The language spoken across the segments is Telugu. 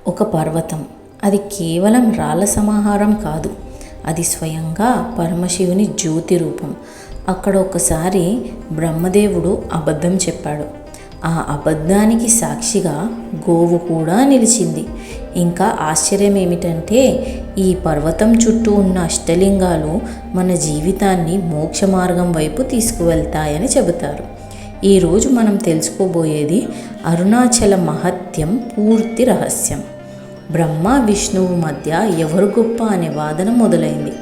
ఒక పర్వతం. అది కేవలం రాళ్ళ సమాహారం కాదు, అది స్వయంగా పరమశివుని జ్యోతి రూపం. అక్కడ ఒకసారి బ్రహ్మదేవుడు అబద్ధం చెప్పాడు. ఆ అబద్ధానికి సాక్షిగా గోవు కూడా నిలిచింది. ఇంకా ఆశ్చర్యం ఏమిటంటే, ఈ పర్వతం చుట్టూ ఉన్న అష్టలింగాలు మన జీవితాన్ని మోక్ష మార్గం వైపు తీసుకువెళ్తాయని చెబుతారు. ఈరోజు మనం తెలుసుకోబోయేది అరుణాచల మహత్యం పూర్తి రహస్యం. బ్రహ్మ విష్ణువు మధ్య ఎవరు గొప్ప అనే వాదన మొదలైంది.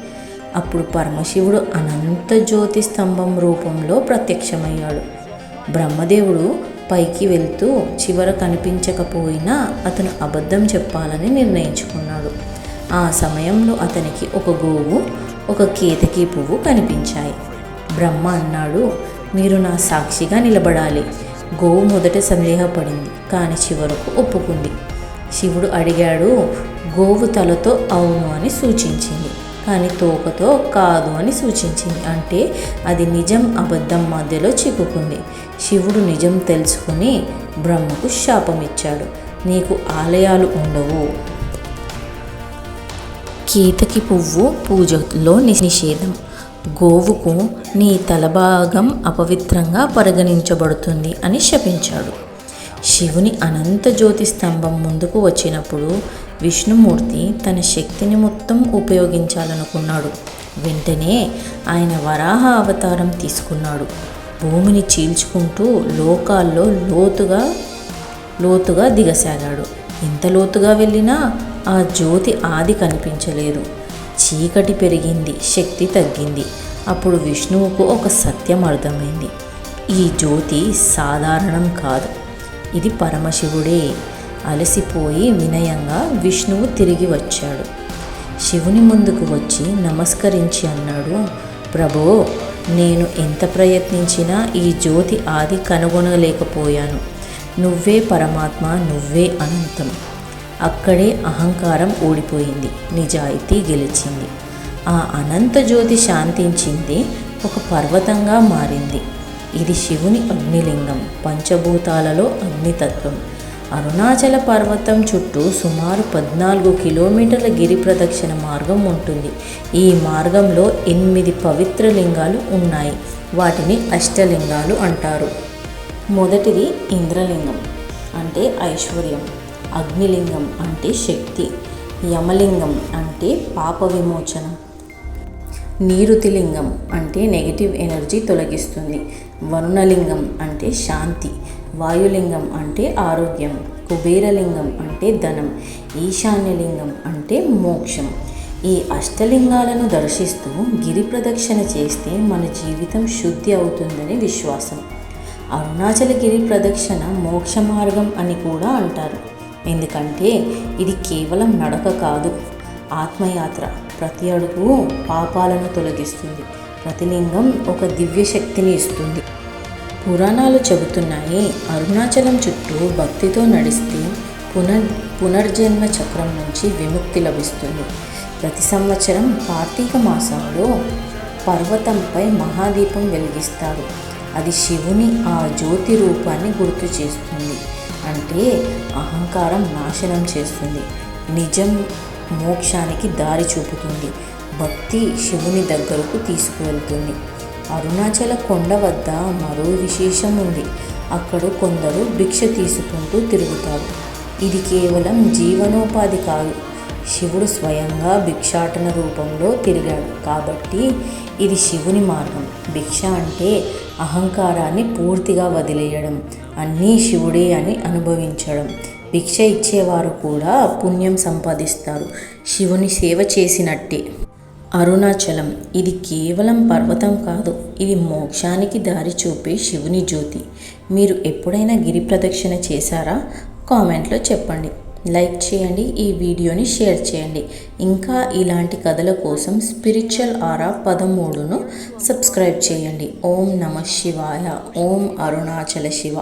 అప్పుడు పరమశివుడు అనంత జ్యోతి స్తంభం రూపంలో ప్రత్యక్షమయ్యాడు. బ్రహ్మదేవుడు పైకి వెళ్తూ చివర కనిపించకపోయినా అతను అబద్ధం చెప్పాలని నిర్ణయించుకున్నాడు. ఆ సమయంలో అతనికి ఒక గోవు, ఒక కేతకీ పువ్వు కనిపించాయి. బ్రహ్మ అన్నాడు, మీరు నా సాక్షిగా నిలబడాలి. గోవు మొదట సందేహపడింది, కానీ చివరకు ఒప్పుకుంది. శివుడు అడిగాడు. గోవు తలతో అవును అని సూచించింది, కానీ తోకతో కాదు అని సూచించింది. అంటే అది నిజం అబద్ధం మధ్యలో చిక్కుకుంది. శివుడు నిజం తెలుసుకుని బ్రహ్మకు శాపం ఇచ్చాడు. నీకు ఆలయాలు ఉండవు. కేతకి పువ్వు పూజలో నిషేధం. గోవుకు నీ తలభాగం అపవిత్రంగా పరిగణించబడుతుంది అని శపించాడు. శివుని అనంత జ్యోతి స్తంభం ముందుకు వచ్చినప్పుడు విష్ణుమూర్తి తన శక్తిని మొత్తం ఉపయోగించాలనుకున్నాడు. వెంటనే ఆయన వరాహ అవతారం తీసుకున్నాడు. భూమిని చీల్చుకుంటూ లోకాల్లో లోతుగా దిగసాగాడు. ఎంత లోతుగా వెళ్ళినా ఆ జ్యోతి ఆది కనిపించలేదు. చీకటి పెరిగింది, శక్తి తగ్గింది. అప్పుడు విష్ణువుకు ఒక సత్యం అర్థమైంది. ఈ జ్యోతి సాధారణం కాదు, ఇది పరమశివుడే. అలసిపోయి వినయంగా విష్ణువు తిరిగి వచ్చాడు. శివుని ముందుకు వచ్చి నమస్కరించి అన్నాడు, ప్రభో, నేను ఎంత ప్రయత్నించినా ఈ జ్యోతి ఆది కనుగొనలేకపోయాను. నువ్వే పరమాత్మ, నువ్వే అనంతం. అక్కడే అహంకారం ఓడిపోయింది, నిజాయితీ గెలిచింది. ఆ అనంత జ్యోతి శాంతించింది, ఒక పర్వతంగా మారింది. ఇది శివుని అగ్నిలింగం, పంచభూతాలలో అగ్నితత్వం. అరుణాచల పర్వతం చుట్టూ సుమారు 14 కిలోమీటర్ల గిరి ప్రదక్షిణ మార్గం ఉంటుంది. ఈ మార్గంలో 8 పవిత్ర లింగాలు ఉన్నాయి. వాటిని అష్టలింగాలు అంటారు. మొదటిది ఇంద్రలింగం అంటే ఐశ్వర్యం, అగ్నిలింగం అంటే శక్తి, యమలింగం అంటే పాప విమోచనం, నీరుతిలింగం అంటే నెగిటివ్ ఎనర్జీ తొలగిస్తుంది, వరుణలింగం అంటే శాంతి, వాయులింగం అంటే ఆరోగ్యం, కుబేరలింగం అంటే ధనం, ఈశాన్యలింగం అంటే మోక్షం. ఈ అష్టలింగాలను దర్శిస్తూ గిరి ప్రదక్షిణ చేస్తే మన జీవితం శుద్ధి అవుతుందని విశ్వాసం. అరుణాచల గిరి ప్రదక్షిణ మోక్ష మార్గం అని కూడా అంటారు. ఎందుకంటే ఇది కేవలం నడక కాదు, ఆత్మయాత్ర. ప్రతి అడుగు పాపాలను తొలగిస్తుంది, ప్రతి లింగం ఒక దివ్య శక్తిని ఇస్తుంది. పురాణాలు చెబుతున్నాయి, అరుణాచలం చుట్టూ భక్తితో నడిస్తే పునర్జన్మ చక్రం నుంచి విముక్తి లభిస్తుంది. ప్రతి సంవత్సరం కార్తీక మాసంలో పర్వతంపై మహాదీపం వెలిగిస్తారు. అది శివుని ఆ జ్యోతి రూపాన్ని గుర్తు చేస్తుంది. అంటే అహంకారం నాశనం చేస్తుంది, నిజం మోక్షానికి దారి చూపుతుంది, భక్తి శివుని దగ్గరకు తీసుకువెళ్తుంది. అరుణాచల కొండ వద్ద మరో విశేషం ఉంది. అక్కడ కొందరు భిక్ష తీసుకుంటూ తిరుగుతారు. ఇది కేవలం జీవనోపాధి కాదు, శివుడు స్వయంగా భిక్షాటన రూపంలో తిరిగాడు కాబట్టి ఇది శివుని మార్గం. భిక్ష అంటే అహంకారాన్ని పూర్తిగా వదిలేయడం, అన్నీ శివుడే అని అనుభవించడం. భిక్ష ఇచ్చేవారు కూడా పుణ్యం సంపాదిస్తారు, శివుని సేవ చేసినట్టే. అరుణాచలం ఇది కేవలం పర్వతం కాదు, ఇది మోక్షానికి దారి చూపే శివుని జ్యోతి. మీరు ఎప్పుడైనా గిరి ప్రదక్షిణ చేశారా? కామెంట్లో చెప్పండి. లైక్ చేయండి, ఈ వీడియోని షేర్ చేయండి. ఇంకా ఇలాంటి కథల కోసం స్పిరిచువల్ ఆరా 13ను సబ్స్క్రైబ్ చేయండి. ఓం నమః శివాయ. ఓం అరుణాచల శివ.